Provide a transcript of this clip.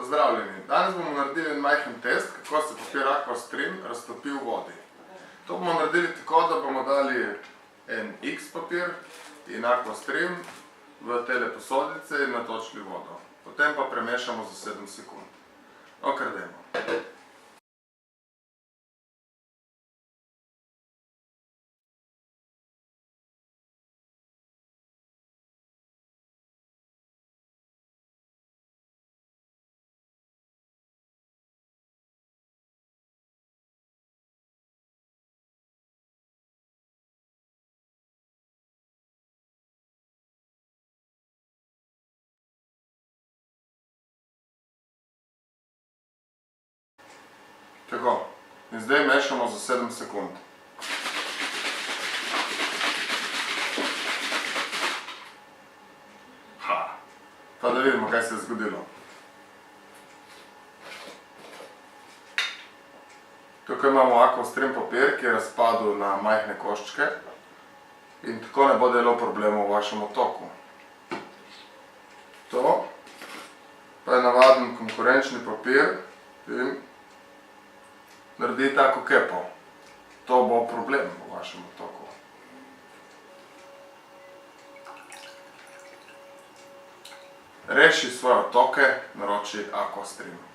Pozdravljeni! Danes bomo naredili en majhen test, kako se papir Aquastream raztopi v vodi. To bomo naredili tako, da bomo dali en X papir in Aquastream v tele posodice in natočili vodo. Potem pa premešamo za 7 sekund. No, kar dajmo. Tako, in zdaj mešamo za 7 sekund. Pa da vidimo, kaj se je zgodilo. Tukaj imamo Aquastream papir, ki je razpadel na majhne koščke in tako ne bo delal problemov v vašem otoku. To pa je navaden konkurenčni papir in naredi tako kepo. To bo problem v vašem otoku. Reši svoje otoke, naroči Aquastream.